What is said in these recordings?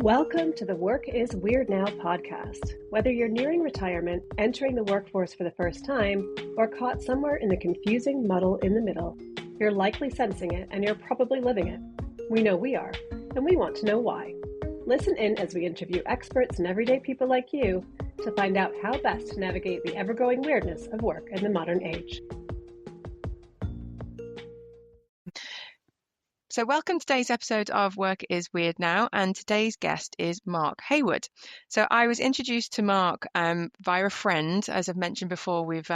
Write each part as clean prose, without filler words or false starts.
Welcome to the Work is Weird Now podcast. Whether you're nearing retirement, entering the workforce for the first time, or caught somewhere in the confusing muddle in the middle, you're likely sensing it and you're probably living it. We know we are, and we want to know why. Listen in as we interview experts and everyday people like you to find out how best to navigate the ever-growing weirdness of work in the modern age. So welcome to today's episode of Work is Weird Now, and today's guest is Mark Heywood. So I was introduced to Mark via a friend. As I've mentioned before, we've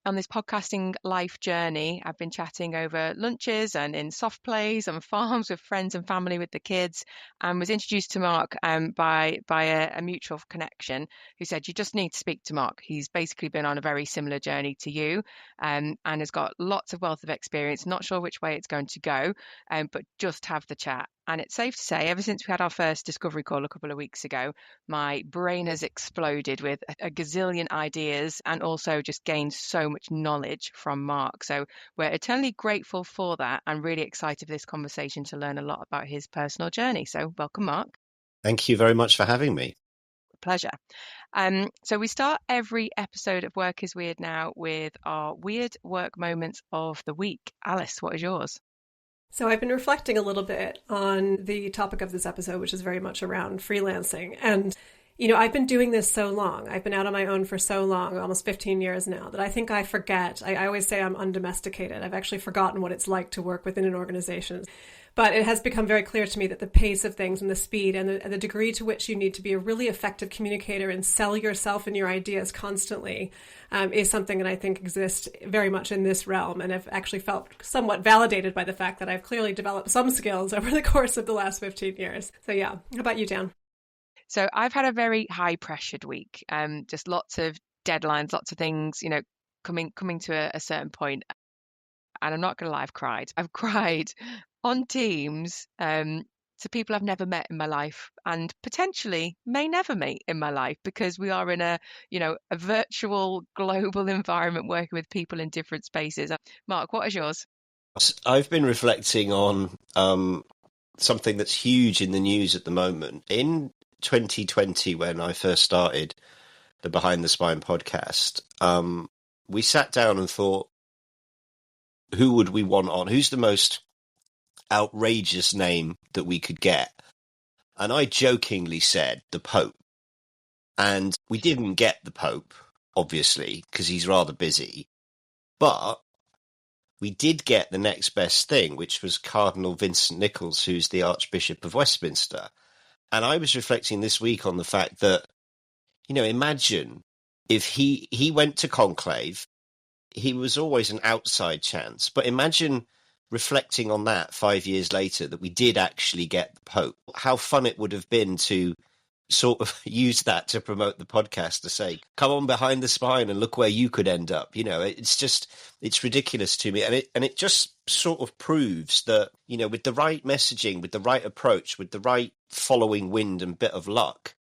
on this podcasting life journey, I've been chatting over lunches and in soft plays on farms with friends and family with the kids, and was introduced to Mark by a mutual connection who said, you just need to speak to Mark. He's basically been on a very similar journey to you and has got lots of wealth of experience. Not sure which way it's going to go, but just have the chat. And it's safe to say, ever since we had our first discovery call a couple of weeks ago, my brain has exploded with a gazillion ideas and also just gained so much knowledge from Mark. So we're eternally grateful for that and really excited for this conversation to learn a lot about his personal journey. So welcome, Mark. Thank you very much for having me. Pleasure. So we start every episode of Work is Weird Now with our weird work moments of the week. Alice, what is yours? So I've been reflecting a little bit on the topic of this episode, which is very much around freelancing. And, you know, I've been doing this so long. I've been out on my own for so long, almost 15 years now, that I think I forget. I always say I'm undomesticated. I've actually forgotten what it's like to work within an organization. But it has become very clear to me that the pace of things and the speed and the degree to which you need to be a really effective communicator and sell yourself and your ideas constantly is something that I think exists very much in this realm. And I've actually felt somewhat validated by the fact that I've clearly developed some skills over the course of the last 15 years. So yeah, how about you, Dan? So I've had a very high pressured week, just lots of deadlines, lots of things, you know, coming to a certain point. And I'm not going to lie, I've cried on Teams to people I've never met in my life and potentially may never meet in my life, because we are in a virtual global environment working with people in different spaces. Mark, what is yours? I've been reflecting on something that's huge in the news at the moment. In 2020, when I first started the Behind the Spine podcast, we sat down and thought, who would we want on? Who's the most outrageous name that we could get? And I jokingly said the Pope. And we didn't get the Pope, obviously, because he's rather busy. But we did get the next best thing, which was Cardinal Vincent Nichols, who's the Archbishop of Westminster. And I was reflecting this week on the fact that, you know, imagine if he went to conclave. He was always an outside chance, but imagine reflecting on that 5 years later, that we did actually get the Pope. How fun it would have been to sort of use that to promote the podcast, to say, come on Behind the Spine and look where you could end up. You know, it's ridiculous to me. And it just sort of proves that, you know, with the right messaging, with the right approach, with the right following wind and bit of luck,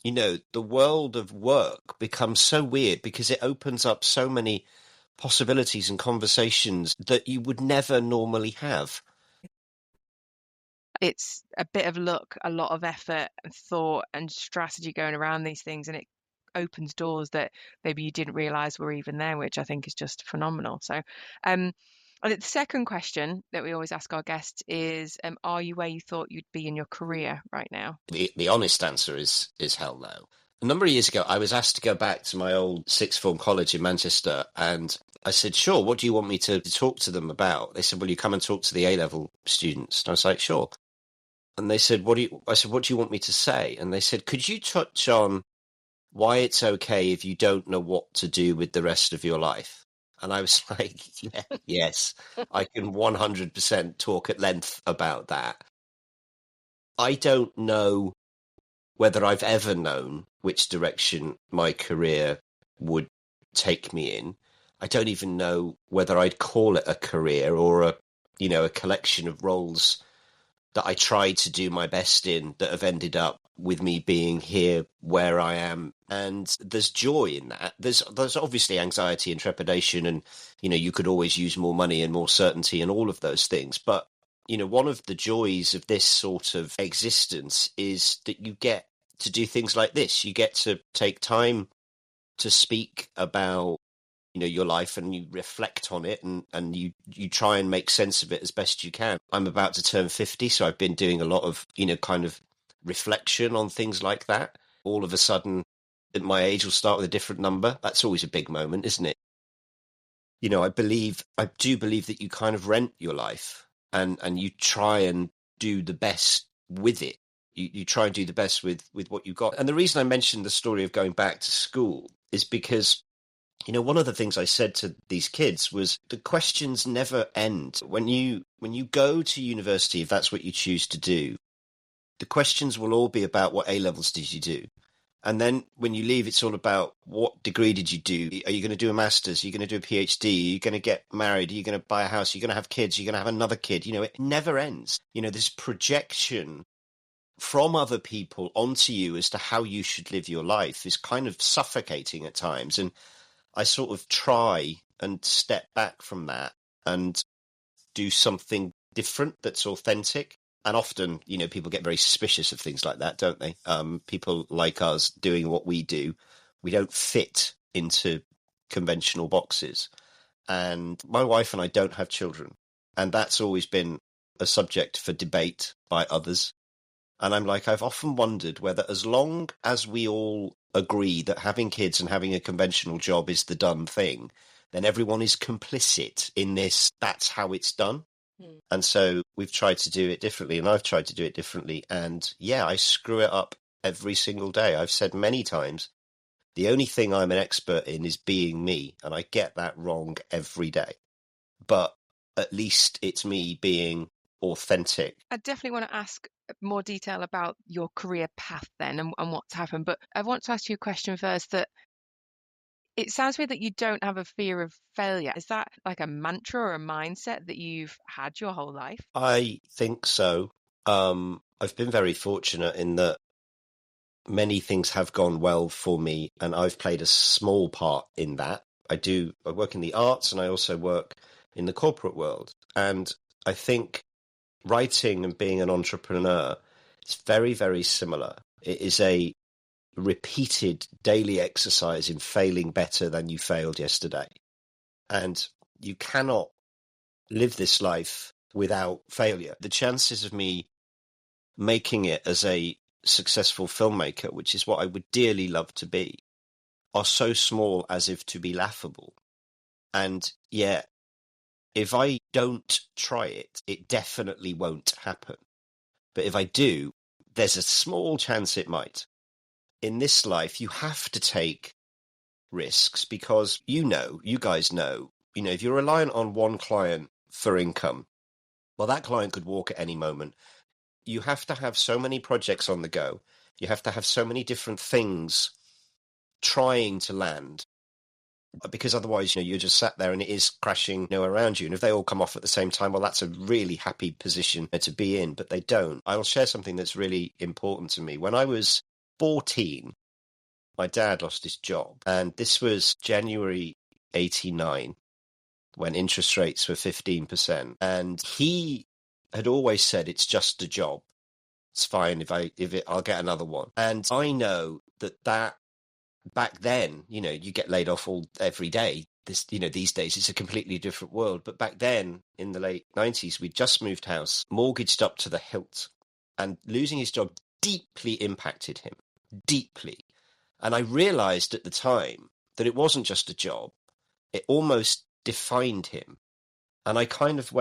you know, the world of work becomes so weird because it opens up so many possibilities and conversations that you would never normally have. It's a bit of luck, a lot of effort and thought and strategy going around these things, and it opens doors that maybe you didn't realize were even there, which I think is just phenomenal. So I think the second question that we always ask our guests is, are you where you thought you'd be in your career right now? The honest answer is hell no. A number of years ago, I was asked to go back to my old sixth form college in Manchester, and I said, sure, what do you want me to talk to them about? They said, will you come and talk to the A-level students? And I was like, sure. And they said, I said, what do you want me to say? And they said, could you touch on why it's okay if you don't know what to do with the rest of your life? And I was like, yes, I can 100% talk at length about that. I don't know whether I've ever known which direction my career would take me in. I don't even know whether I'd call it a career or a collection of roles that I tried to do my best in that have ended up with me being here where I am. And there's joy in that. There's obviously anxiety and trepidation, and, you know, you could always use more money and more certainty and all of those things. But one of the joys of this sort of existence is that you get to do things like this. You get to take time to speak about, your life, and you reflect on it, and you try and make sense of it as best you can. I'm about to turn 50, so I've been doing a lot of, kind of reflection on things like that. All of a sudden, at my age will start with a different number. That's always a big moment, isn't it? I do believe that you kind of rent your life, and you try and do the best with it. You try and do the best with what you've got. And the reason I mentioned the story of going back to school is because, one of the things I said to these kids was the questions never end. When you go to university, if that's what you choose to do, the questions will all be about what A-levels did you do? And then when you leave, it's all about what degree did you do? Are you going to do a master's? Are you going to do a PhD? Are you going to get married? Are you going to buy a house? Are you going to have kids? Are you going to have another kid? It never ends. This projection from other people onto you as to how you should live your life is kind of suffocating at times. And I sort of try and step back from that and do something different that's authentic. And often, people get very suspicious of things like that, don't they? People like us doing what we do, we don't fit into conventional boxes. And my wife and I don't have children. And that's always been a subject for debate by others. And I'm like, I've often wondered whether, as long as we all agree that having kids and having a conventional job is the done thing, then everyone is complicit in this. That's how it's done. And so we've tried to do it differently, and I've tried to do it differently. And yeah, I screw it up every single day. I've said many times, the only thing I'm an expert in is being me. And I get that wrong every day. But at least it's me being authentic. I definitely want to ask more detail about your career path then and what's happened. But I want to ask you a question first that it sounds to me that you don't have a fear of failure. Is that like a mantra or a mindset that you've had your whole life? I think so. I've been very fortunate in that many things have gone well for me, and I've played a small part in that. I work in the arts, and I also work in the corporate world. And I think writing and being an entrepreneur is very, very similar. It is a repeated daily exercise in failing better than you failed yesterday. And you cannot live this life without failure. The chances of me making it as a successful filmmaker, which is what I would dearly love to be, are so small as if to be laughable. And yet, if I don't try it, it definitely won't happen. But if I do, there's a small chance it might. In this life, you have to take risks because you guys know, if you're reliant on one client for income, well, that client could walk at any moment. You have to have so many projects on the go. You have to have so many different things trying to land, because otherwise, you're just sat there and it is crashing around you. And if they all come off at the same time, well, that's a really happy position to be in, but they don't. I'll share something that's really important to me. When I was 14, my dad lost his job. And this was January 89, when interest rates were 15%. And he had always said, it's just a job. It's fine I'll get another one. And I know that back then, you get laid off every day. These days it's a completely different world. But back then, in the late 90s, we'd just moved house, mortgaged up to the hilt, and losing his job deeply impacted him. Deeply. And I realized at the time that it wasn't just a job. It almost defined him. And I kind of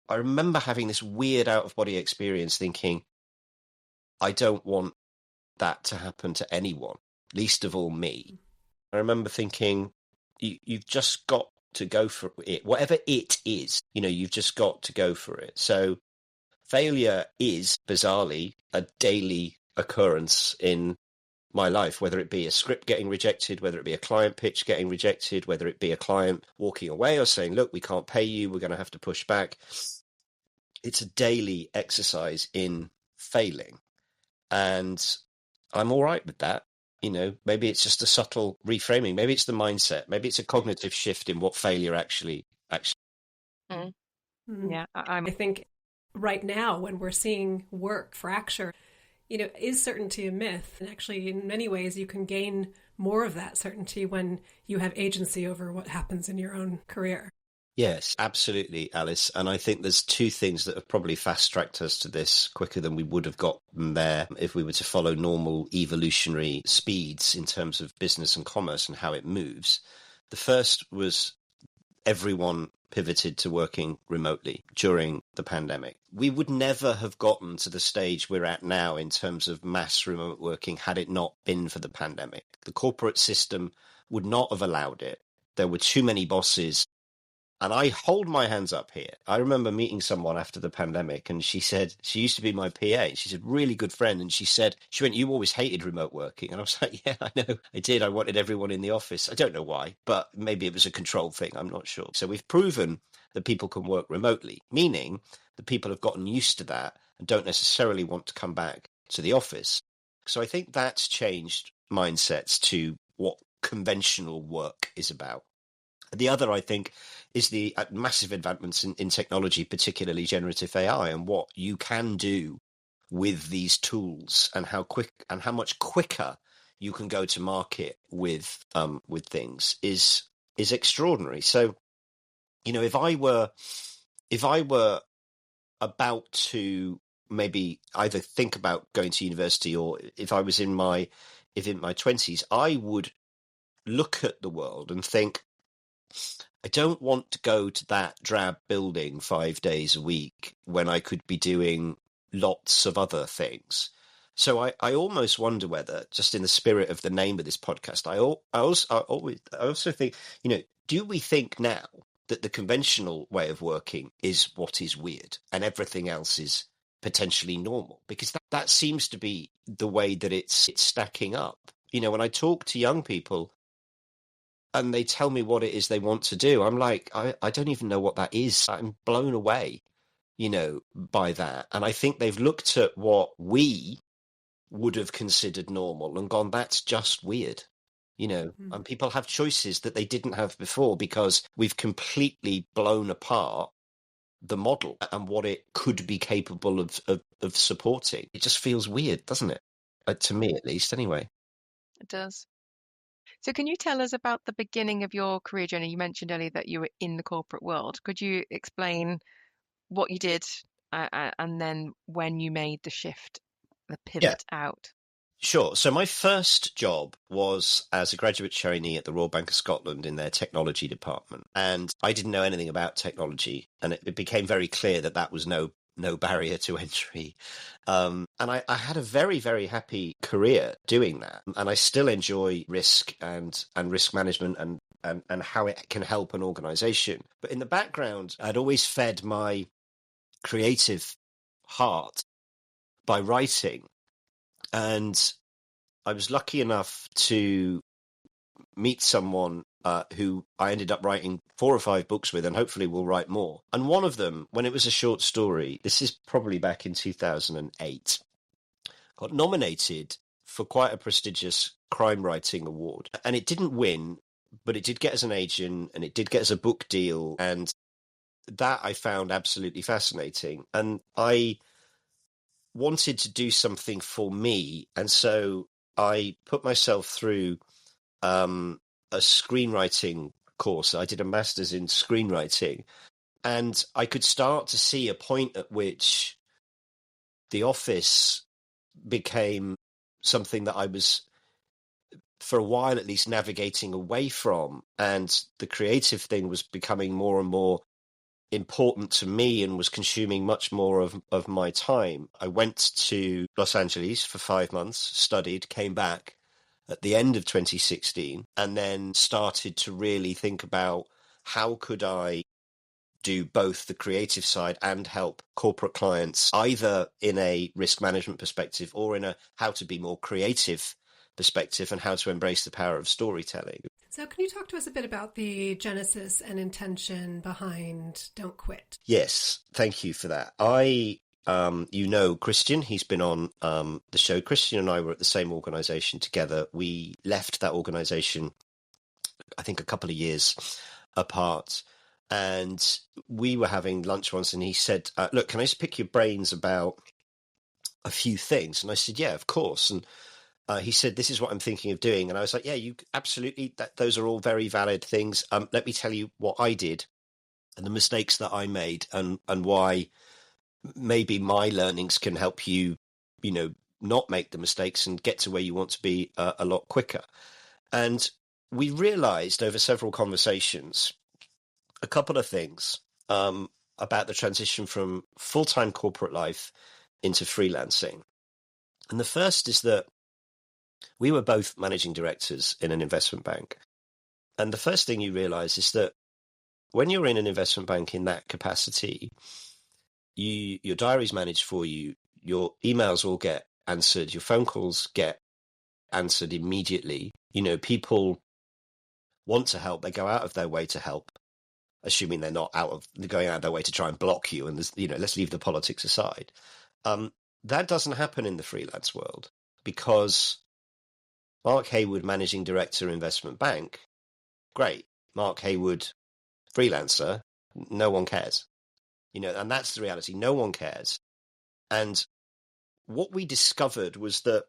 I remember having this weird out-of-body experience thinking, I don't want that to happen to anyone, least of all me. I remember thinking, you've just got to go for it. Whatever it is, you've just got to go for it. So failure is, bizarrely, a daily occurrence in my life, whether it be a script getting rejected, whether it be a client pitch getting rejected, whether it be a client walking away or saying, look, we can't pay you, we're going to have to push back. It's a daily exercise in failing. And I'm all right with that. Maybe it's just a subtle reframing. Maybe it's the mindset. Maybe it's a cognitive shift in what failure actually. Mm. Yeah, I think right now when we're seeing work fracture, is certainty a myth? And actually, in many ways, you can gain more of that certainty when you have agency over what happens in your own career. Yes, absolutely, Alice. And I think there's two things that have probably fast-tracked us to this quicker than we would have gotten there if we were to follow normal evolutionary speeds in terms of business and commerce and how it moves. The first was everyone pivoted to working remotely during the pandemic. We would never have gotten to the stage we're at now in terms of mass remote working had it not been for the pandemic. The corporate system would not have allowed it. There were too many bosses. And I hold my hands up here. I remember meeting someone after the pandemic, and she said, she used to be my PA. She's a really good friend. And she went, you always hated remote working. And I was like, yeah, I know I did. I wanted everyone in the office. I don't know why, but maybe it was a control thing. I'm not sure. So we've proven that people can work remotely, meaning that people have gotten used to that and don't necessarily want to come back to the office. So I think that's changed mindsets to what conventional work is about. The other, I think, is the massive advancements in technology, particularly generative AI, and what you can do with these tools, and how much quicker you can go to market with things is extraordinary. So, if I were about to maybe either think about going to university, or if I was in my 20s, I would look at the world and think, I don't want to go to that drab building 5 days a week when I could be doing lots of other things. So I almost wonder whether, just in the spirit of the name of this podcast, I also think, do we think now that the conventional way of working is what is weird and everything else is potentially normal? Because that seems to be the way that it's stacking up. When I talk to young people, and they tell me what it is they want to do, I'm like, I don't even know what that is. I'm blown away, by that. And I think they've looked at what we would have considered normal and gone, that's just weird, and people have choices that they didn't have before because we've completely blown apart the model and what it could be capable of supporting. It just feels weird, doesn't it? To me, at least, anyway. It does. So can you tell us about the beginning of your career journey? You mentioned earlier that you were in the corporate world. Could you explain what you did and then when you made the shift, the pivot out? Sure. So my first job was as a graduate trainee at the Royal Bank of Scotland in their technology department. And I didn't know anything about technology. And it became very clear that was no barrier to entry. And I had a very, very happy career doing that. And I still enjoy risk and risk management and how it can help an organization. But in the background, I'd always fed my creative heart by writing. And I was lucky enough to meet someone who I ended up writing 4 or 5 books with, and hopefully will write more. And one of them, when it was a short story, this is probably back in 2008, got nominated for quite a prestigious crime writing award. And it didn't win, but it did get us an agent and it did get us a book deal. And that I found absolutely fascinating. And I wanted to do something for me. And so I put myself through a screenwriting course. I did a master's in screenwriting, and I could start to see a point at which the office became something that I was, for a while at least, navigating away from, and the creative thing was becoming more and more important to me and was consuming much more of my time. I went to Los Angeles for 5 months, studied, came back at the end of 2016, and then started to really think about how could I do both the creative side and help corporate clients, either in a risk management perspective or in a how to be more creative perspective and how to embrace the power of storytelling. So can you talk to us a bit about the genesis and intention behind Don't Quit? Yes, thank you for that. Christian, he's been on the show. Christian and I were at the same organization together. We left that organization, I think, a couple of years apart. And we were having lunch once, and he said, look, can I just pick your brains about a few things? And I said, yeah, of course. And he said, this is what I'm thinking of doing. And I was like, yeah, you absolutely, those are all very valid things. Let me tell you what I did and the mistakes that I made, and why maybe my learnings can help you, not make the mistakes and get to where you want to be a lot quicker. And we realized over several conversations a couple of things about the transition from full-time corporate life into freelancing. And the first is that we were both managing directors in an investment bank. And the first thing you realize is that when you're in an investment bank in that capacity, your diary's managed for you, your emails all get answered, your phone calls get answered immediately. People want to help, they go out of their way to help, assuming they're not going out of their way to try and block you. And let's leave the politics aside. That doesn't happen in the freelance world, because Mark Heywood, managing director, investment bank, great. Mark Heywood, freelancer, no one cares. And that's the reality. No one cares. And what we discovered was that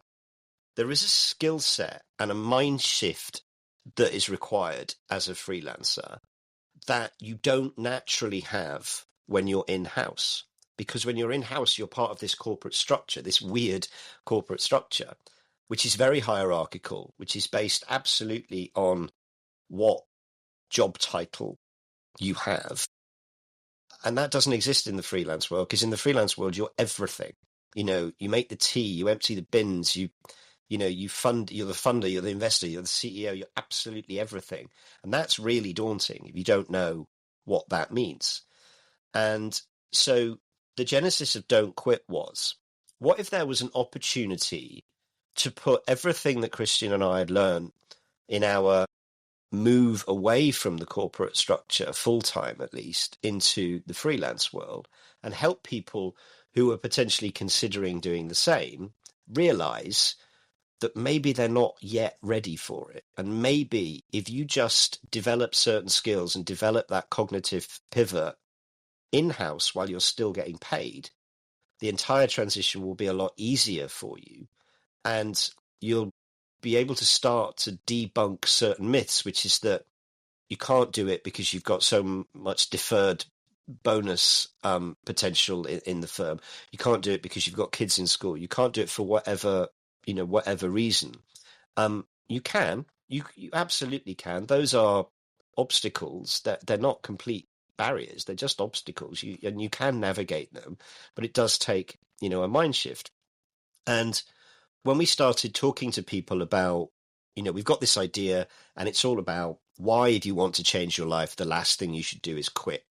there is a skill set and a mind shift that is required as a freelancer that you don't naturally have when you're in-house. Because when you're in-house, you're part of this corporate structure, this weird corporate structure, which is very hierarchical, which is based absolutely on what job title you have. And that doesn't exist in the freelance world, because in the freelance world, you're everything. You make the tea, you empty the bins, you fund, you're the funder, you're the investor, you're the CEO, you're absolutely everything. And that's really daunting if you don't know what that means. And so the genesis of Don't Quit was, what if there was an opportunity to put everything that Christian and I had learned in our move away from the corporate structure, full-time at least, into the freelance world, and help people who are potentially considering doing the same realize that maybe they're not yet ready for it. And maybe if you just develop certain skills and develop that cognitive pivot in-house while you're still getting paid, the entire transition will be a lot easier for you. And you'll be able to start to debunk certain myths, which is that you can't do it because you've got so much deferred bonus potential in the firm. You can't do it because you've got kids in school. You can't do it for whatever reason. You can. You absolutely can. Those are obstacles. That they're not complete barriers. They're just obstacles. And you can navigate them, but it does take a mind shift. And when we started talking to people about, we've got this idea, and it's all about, why, if you want to change your life, the last thing you should do is quit.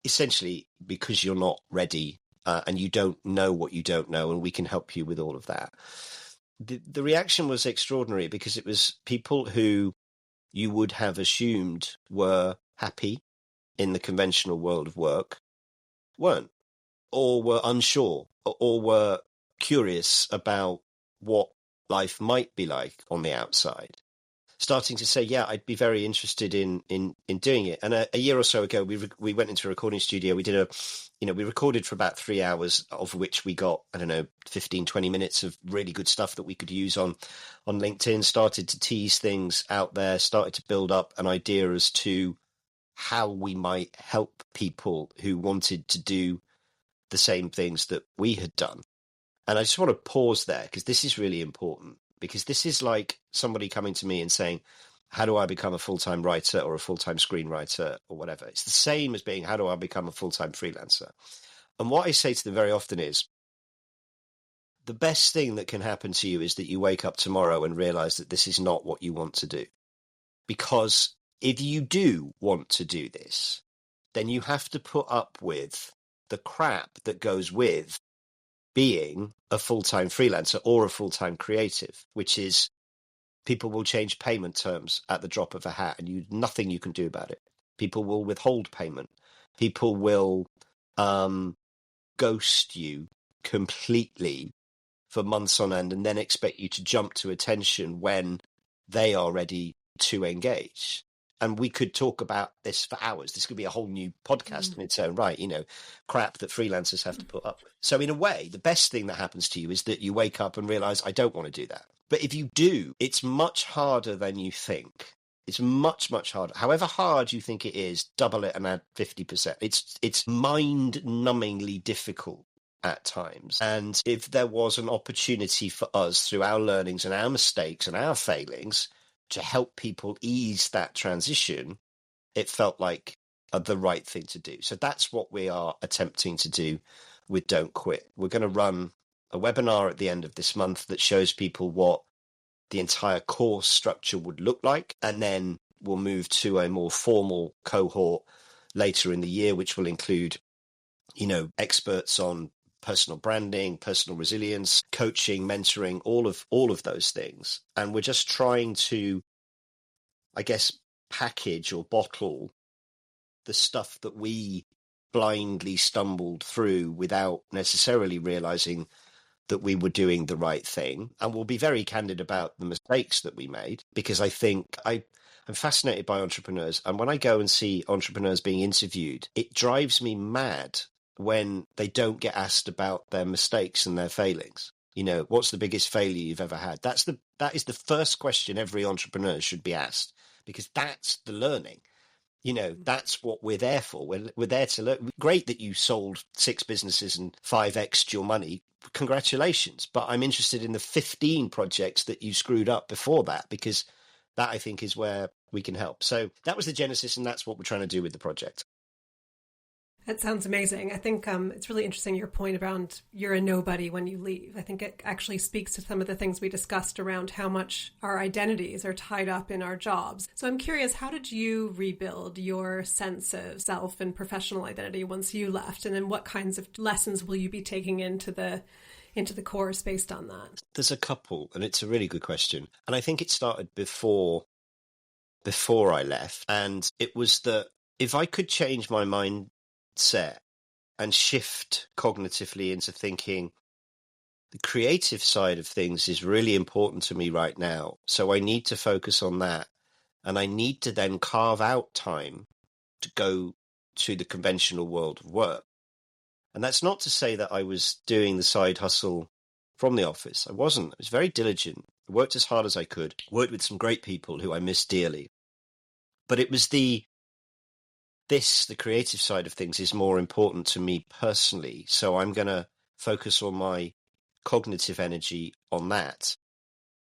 Essentially, because you're not ready and you don't know what you don't know, and we can help you with all of that. The reaction was extraordinary, because it was people who you would have assumed were happy in the conventional world of work, weren't, or were unsure, or were curious about what life might be like on the outside, starting to say, yeah, I'd be very interested in doing it. And a year or so ago, we went into a recording studio. We did we recorded for about 3 hours, of which we got, 15, 20 minutes of really good stuff that we could use on LinkedIn, started to tease things out there, started to build up an idea as to how we might help people who wanted to do the same things that we had done. And I just want to pause there, because this is really important, because this is like somebody coming to me and saying, how do I become a full-time writer or a full-time screenwriter or whatever? It's the same as being, how do I become a full-time freelancer? And what I say to them very often is, the best thing that can happen to you is that you wake up tomorrow and realize that this is not what you want to do. Because if you do want to do this, then you have to put up with the crap that goes with being a full-time freelancer or a full-time creative, which is people will change payment terms at the drop of a hat, and nothing you can do about it. People will withhold payment. People will ghost you completely for months on end, and then expect you to jump to attention when they are ready to engage. And we could talk about this for hours. This could be a whole new podcast in its own right, crap that freelancers have to put up with. So in a way, the best thing that happens to you is that you wake up and realize, I don't want to do that. But if you do, it's much harder than you think. It's much, much harder. However hard you think it is, double it and add 50%. It's mind-numbingly difficult at times. And if there was an opportunity for us through our learnings and our mistakes and our failings to help people ease that transition, it felt like the right thing to do. So that's what we are attempting to do with Don't Quit. We're going to run a webinar at the end of this month that shows people what the entire course structure would look like. And then we'll move to a more formal cohort later in the year, which will include, experts on personal branding, personal resilience, coaching, mentoring, all of those things. And we're just trying to, I guess, package or bottle the stuff that we blindly stumbled through without necessarily realizing that we were doing the right thing. And we'll be very candid about the mistakes that we made, because I think I'm fascinated by entrepreneurs. And when I go and see entrepreneurs being interviewed, it drives me mad when they don't get asked about their mistakes and their failings. What's the biggest failure you've ever had? That is the first question every entrepreneur should be asked, because that's the learning. That's what we're there for. We're there to learn. Great that you sold 6 businesses and 5x'd your money. Congratulations. But I'm interested in the 15 projects that you screwed up before that, because that, I think, is where we can help. So that was the genesis, and that's what we're trying to do with the project. That sounds amazing. I think it's really interesting, your point around you're a nobody when you leave. I think it actually speaks to some of the things we discussed around how much our identities are tied up in our jobs. So I'm curious, how did you rebuild your sense of self and professional identity once you left? And then what kinds of lessons will you be taking into the course based on that? There's a couple, and it's a really good question. And I think it started before I left. And it was that if I could change my mindset and shift cognitively into thinking the creative side of things is really important to me right now, so I need to focus on that, and I need to then carve out time to go to the conventional world of work. And that's not to say that I was doing the side hustle from the office. I wasn't. I was very diligent. I worked as hard as I could, worked with some great people who I miss dearly. But it was the creative side of things is more important to me personally. So I'm going to focus on my cognitive energy on that,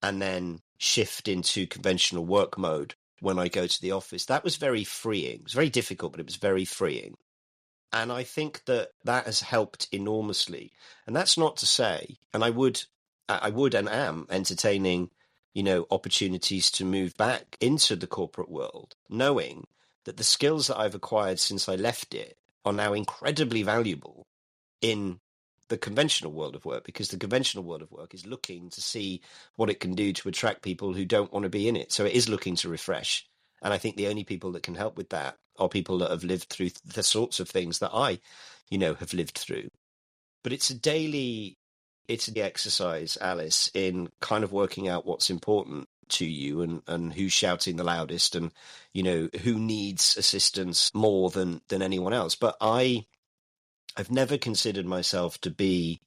and then shift into conventional work mode when I go to the office. That was very freeing. It was very difficult, but it was very freeing. And I think that has helped enormously. And that's not to say, and I would and am entertaining, opportunities to move back into the corporate world, knowing that the skills that I've acquired since I left it are now incredibly valuable in the conventional world of work, because the conventional world of work is looking to see what it can do to attract people who don't want to be in it. So it is looking to refresh. And I think the only people that can help with that are people that have lived through the sorts of things that I, have lived through. But it's the exercise, Alice, in kind of working out what's important to you and who's shouting the loudest, and who needs assistance more than anyone else. But I've never considered myself to be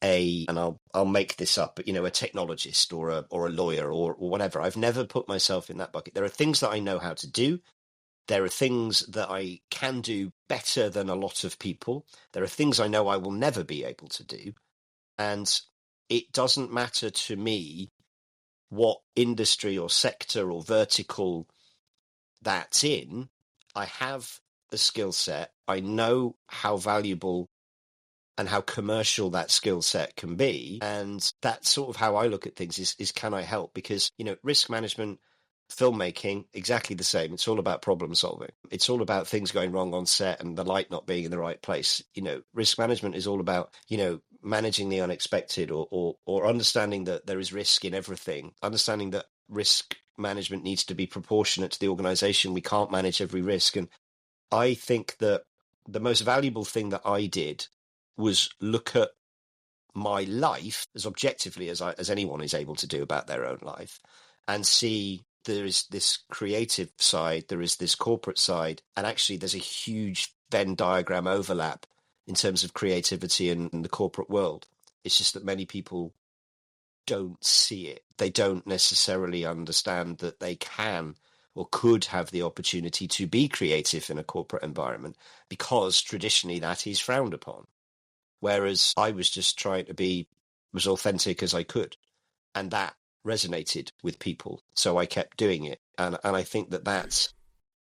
and I'll make this up, but a technologist or a lawyer or whatever. I've never put myself in that bucket. There are things that I know how to do. There are things that I can do better than a lot of people. There are things I know I will never be able to do. And it doesn't matter to me what industry or sector or vertical that's in. I have a skill set. I know how valuable and how commercial that skill set can be. And that's sort of how I look at things is can I help? Because, risk management, filmmaking, exactly the same. It's all about problem solving. It's all about things going wrong on set and the light not being in the right place. Risk management is all about, managing the unexpected or understanding that there is risk in everything, understanding that risk management needs to be proportionate to the organization. We can't manage every risk. And I think that the most valuable thing that I did was look at my life as objectively as anyone is able to do about their own life, and see there is this creative side, there is this corporate side, and actually there's a huge Venn diagram overlap in terms of creativity in the corporate world. It's just that many people don't see it. They don't necessarily understand that they can or could have the opportunity to be creative in a corporate environment, because traditionally that is frowned upon. Whereas I was just trying to be as authentic as I could, and that resonated with people, so I kept doing it. And I think that that's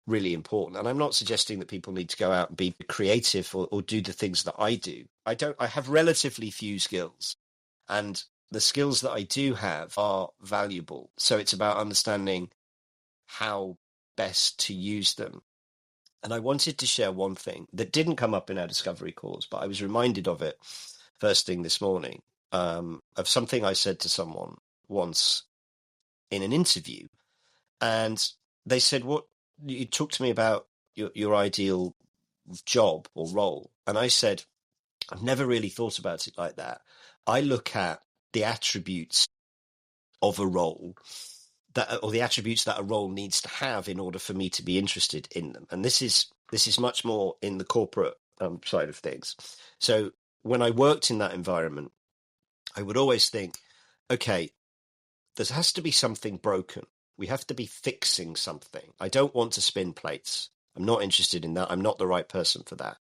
really important. And I'm not suggesting that people need to go out and be creative or do the things that I do. I have relatively few skills, and the skills that I do have are valuable. So it's about understanding how best to use them. And I wanted to share one thing that didn't come up in our discovery calls, but I was reminded of it first thing this morning, of something I said to someone once in an interview. And they said, "What you talk to me about your ideal job or role?" And I said, "I've never really thought about it like that. I look at the attributes of a role or the attributes that a role needs to have in order for me to be interested in them." And this is much more in the corporate side of things. So when I worked in that environment, I would always think, okay, there has to be something broken. We have to be fixing something. I don't want to spin plates. I'm not interested in that. I'm not the right person for that.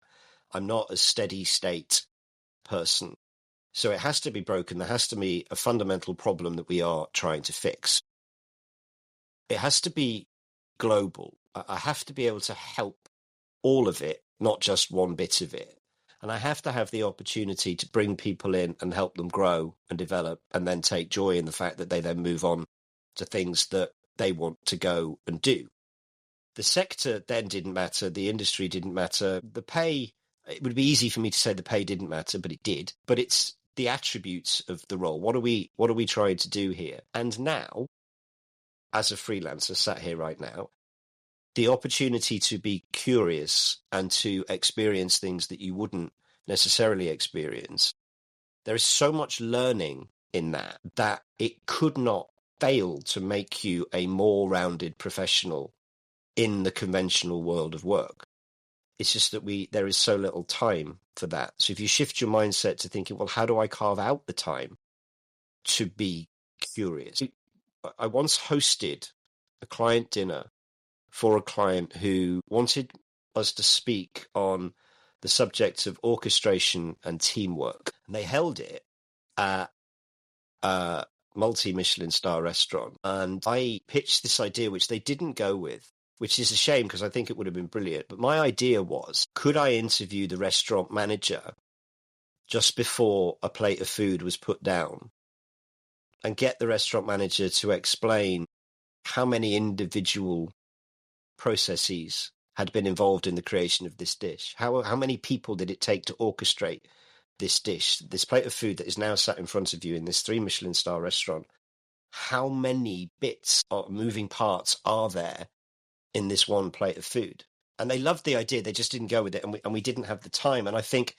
I'm not a steady state person. So it has to be broken. There has to be a fundamental problem that we are trying to fix. It has to be global. I have to be able to help all of it, not just one bit of it. And I have to have the opportunity to bring people in and help them grow and develop, and then take joy in the fact that they then move on to things that they want to go and do. The sector then didn't matter. The industry didn't matter. The pay, it would be easy for me to say the pay didn't matter, but it did. But it's the attributes of the role. What are we trying to do here? And now, as a freelancer sat here right now, the opportunity to be curious and to experience things that you wouldn't necessarily experience. There is so much learning in that it could not fail to make you a more rounded professional in the conventional world of work. It's just that there is so little time for that. So if you shift your mindset to thinking, well, how do I carve out the time to be curious? I once hosted a client dinner for a client who wanted us to speak on the subject of orchestration and teamwork. And they held it at a multi-Michelin star restaurant. And I pitched this idea, which they didn't go with, which is a shame because I think it would have been brilliant. But my idea was, could I interview the restaurant manager just before a plate of food was put down and get the restaurant manager to explain how many individual processes had been involved in the creation of this dish? How many people did it take to orchestrate this dish, this plate of food that is now sat in front of you in this 3 Michelin star restaurant? How many bits or moving parts are there in this one plate of food? And they loved the idea. They just didn't go with it. And we didn't have the time. And I think,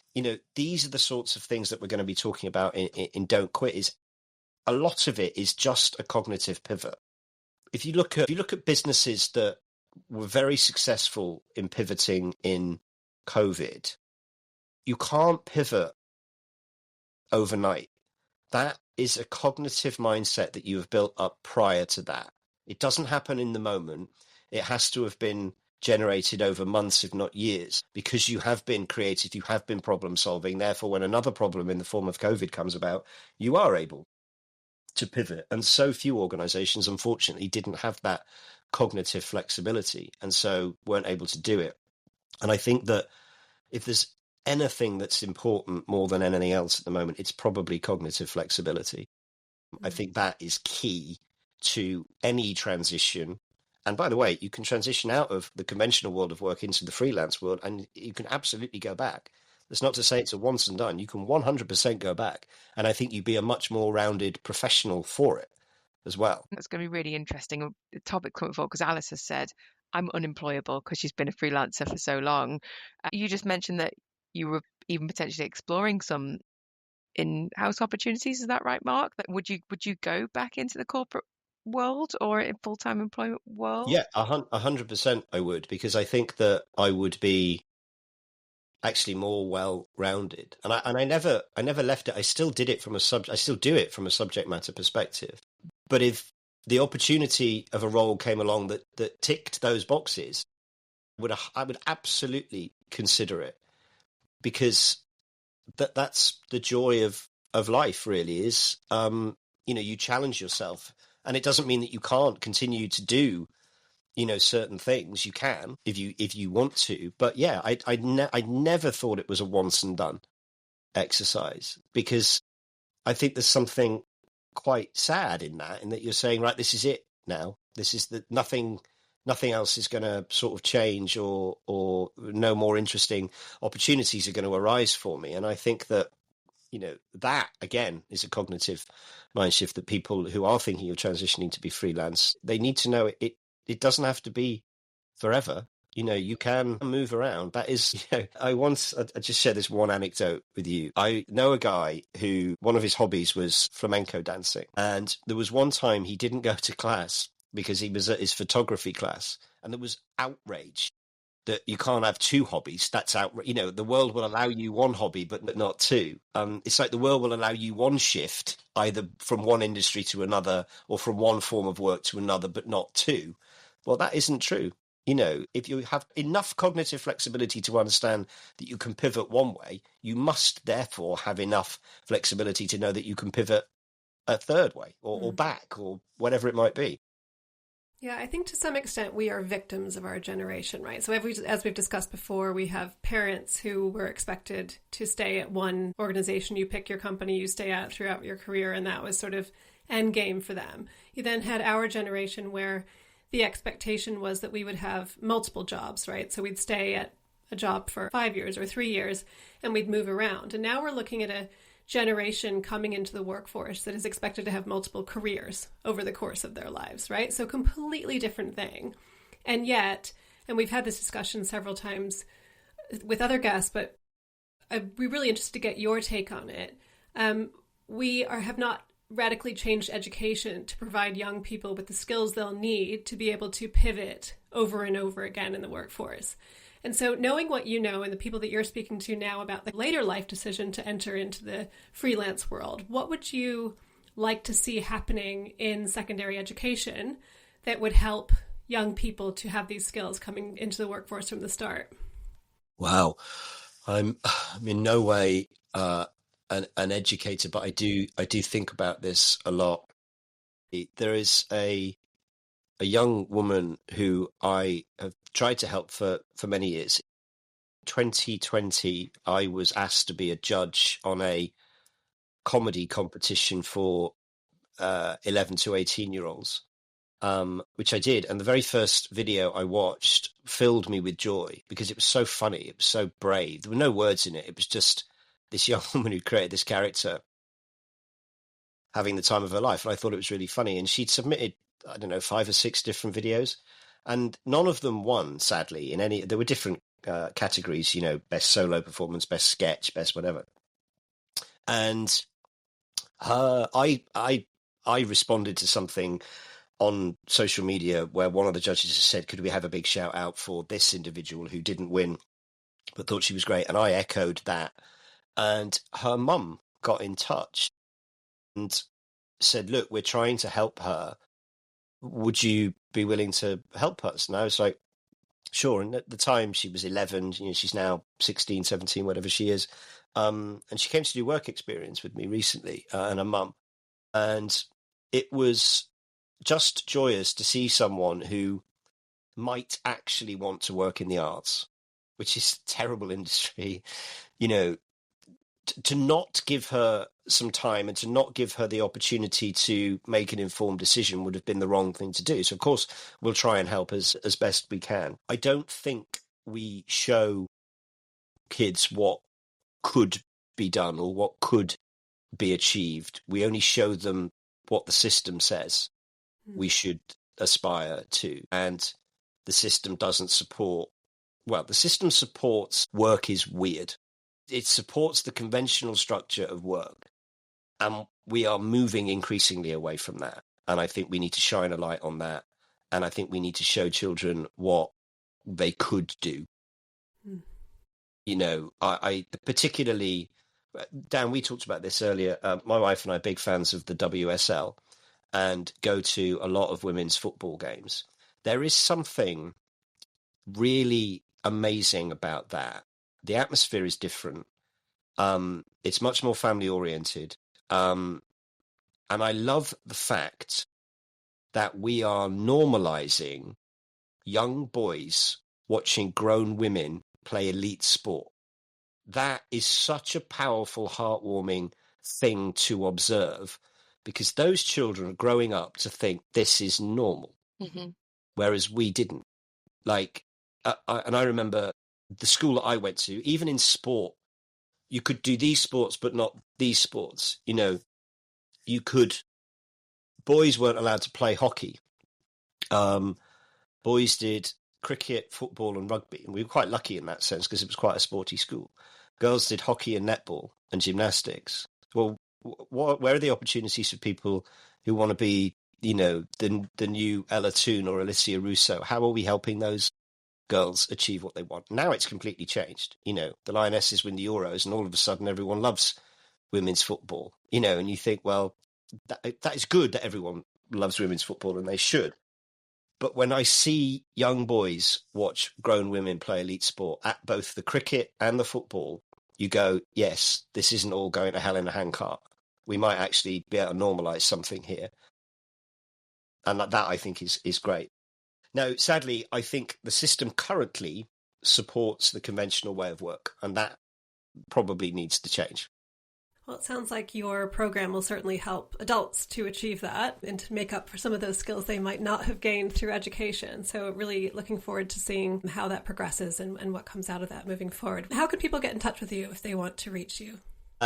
these are the sorts of things that we're going to be talking about in Don't Quit. Is a lot of it is just a cognitive pivot. If you look at businesses that were very successful in pivoting in COVID, you can't pivot overnight. That is a cognitive mindset that you have built up prior to that. It doesn't happen in the moment. It has to have been generated over months, if not years, because you have been creative, you have been problem solving. Therefore, when another problem in the form of COVID comes about, you are able to pivot. And so few organizations, unfortunately, didn't have that cognitive flexibility and so weren't able to do it. And I think that if there's anything that's important more than anything else at the moment, it's probably cognitive flexibility. I think that is key to any transition. And by the way, you can transition out of the conventional world of work into the freelance world, and you can absolutely go back. That's not to say it's a once and done. You can 100% go back. And I think you'd be a much more rounded professional for it as well. That's going to be really interesting topic coming forward, because Alice has said I'm unemployable because she's been a freelancer for so long. You just mentioned that you were even potentially exploring some in-house opportunities. Is that right, Mark? That would you go back into the corporate world or in full-time employment world? Yeah, 100% I would, because I think that I would be actually more well-rounded. And I never left it. I still did it from I still do it from a subject matter perspective. But if the opportunity of a role came along that ticked those boxes, I would absolutely consider it, because that's the joy of life, really, is you challenge yourself, and it doesn't mean that you can't continue to do certain things. You can if you want to, but yeah, I never thought it was a once and done exercise, because I think there's something quite sad in that you're saying, right, this is it now. This is nothing else is going to sort of change, or no more interesting opportunities are going to arise for me. And I think that, that again is a cognitive mind shift that people who are thinking of transitioning to be freelance, they need to know it doesn't have to be forever. You can move around. That is, I just share this one anecdote with you. I know a guy who, one of his hobbies was flamenco dancing. And there was one time he didn't go to class because he was at his photography class. And there was outrage that you can't have two hobbies. That's the world will allow you one hobby, but not two. It's like the world will allow you one shift, either from one industry to another or from one form of work to another, but not two. Well, that isn't true. If you have enough cognitive flexibility to understand that you can pivot one way, you must therefore have enough flexibility to know that you can pivot a third way or back or whatever it might be. Yeah, I think to some extent we are victims of our generation, right? So as we've discussed before, we have parents who were expected to stay at one organization. You pick your company, you stay out throughout your career, and that was sort of end game for them. You then had our generation where the expectation was that we would have multiple jobs, right? So we'd stay at a job for 5 years or 3 years and we'd move around. And now we're looking at a generation coming into the workforce that is expected to have multiple careers over the course of their lives, right? So completely different thing. And yet, and we've had this discussion several times with other guests, but I'd be really interested to get your take on it. Have not radically changed education to provide young people with the skills they'll need to be able to pivot over and over again in the workforce. And so knowing what you know and the people that you're speaking to now about the later life decision to enter into the freelance world, what would you like to see happening in secondary education that would help young people to have these skills coming into the workforce from the start? Wow. I'm in no way an educator, but I do think about this a lot. There is a young woman who I have tried to help for many years. 2020, I was asked to be a judge on a comedy competition for 11 to 18-year-olds, which I did. And the very first video I watched filled me with joy because it was so funny. It was so brave. There were no words in it. It was just this young woman who created this character having the time of her life. And I thought it was really funny. And she'd submitted, 5 or 6 different videos. And none of them won, sadly, in any. There were different categories, best solo performance, best sketch, best whatever. And I responded to something on social media where one of the judges said, could we have a big shout out for this individual who didn't win but thought she was great? And I echoed that. And her mum got in touch and said, look, we're trying to help her. Would you be willing to help us? And I was like, sure. And at the time she was 11, she's now 16, 17, whatever she is. And she came to do work experience with me recently, and her mum. And it was just joyous to see someone who might actually want to work in the arts, which is a terrible industry, to not give her some time and to not give her the opportunity to make an informed decision would have been the wrong thing to do. So, of course, we'll try and help as best we can. I don't think we show kids what could be done or what could be achieved. We only show them what the system says we should aspire to. And the system doesn't support, the system supports work is weird. It supports the conventional structure of work. And we are moving increasingly away from that. And I think we need to shine a light on that. And I think we need to show children what they could do. Mm. You know, I particularly, Dan, we talked about this earlier. My wife and I are big fans of the WSL and go to a lot of women's football games. There is something really amazing about that. The atmosphere is different. It's much more family oriented. And I love the fact that we are normalizing young boys watching grown women play elite sport. That is such a powerful, heartwarming thing to observe, because those children are growing up to think this is normal, whereas we didn't. Like, and I remember the school that I went to, even in sport, you could do these sports, but not these sports. You know, boys weren't allowed to play hockey. Boys did cricket, football, and rugby. And we were quite lucky in that sense because it was quite a sporty school. Girls did hockey and netball and gymnastics. Well, where are the opportunities for people who want to be, you know, the new Ella Toon or Alicia Russo? How are we helping those girls achieve what they want? Now it's completely changed. You know, the Lionesses win the Euros and all of a sudden everyone loves women's football, you know, and you think, well, that is good that everyone loves women's football and they should. But when I see young boys watch grown women play elite sport at both the cricket and the football, you go, yes, this isn't all going to hell in a handcart. We might actually be able to normalise something here. And that I think is great. Now, sadly, I think the system currently supports the conventional way of work, and that probably needs to change. Well, it sounds like your program will certainly help adults to achieve that and to make up for some of those skills they might not have gained through education. So really looking forward to seeing how that progresses and what comes out of that moving forward. How can people get in touch with you if they want to reach you?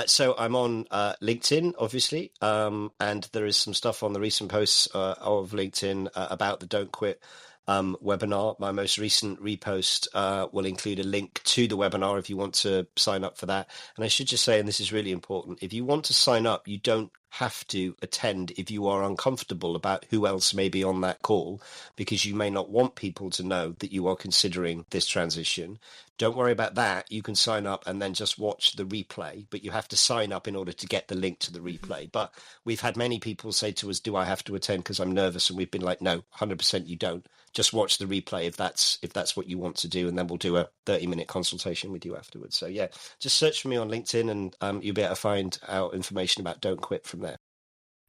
So I'm on LinkedIn, obviously, and there is some stuff on the recent posts of LinkedIn about the Don't Quit webinar. My most recent repost will include a link to the webinar if you want to sign up for that. And I should just say, and this is really important, if you want to sign up, you don't have to attend if you are uncomfortable about who else may be on that call, because you may not want people to know that you are considering this transition. Don't worry about that. You can sign up and then just watch the replay, but you have to sign up in order to get the link to the replay. But we've had many people say to us, do I have to attend because I'm nervous? And we've been like, no, 100% you don't. Just watch the replay if that's what you want to do, and then we'll do a 30-minute consultation with you afterwards. So yeah, just search for me on LinkedIn and you'll be able to find out information about Don't Quit from there.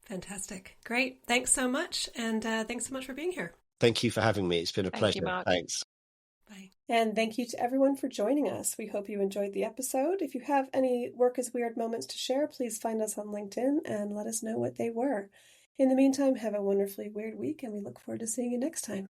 Fantastic. Great. Thanks so much. And thanks so much for being here. Thank you for having me. It's been a pleasure. You, Mark. Thanks. Bye. And thank you to everyone for joining us. We hope you enjoyed the episode. If you have any Work is Weird moments to share, please find us on LinkedIn and let us know what they were. In the meantime, have a wonderfully weird week, and we look forward to seeing you next time.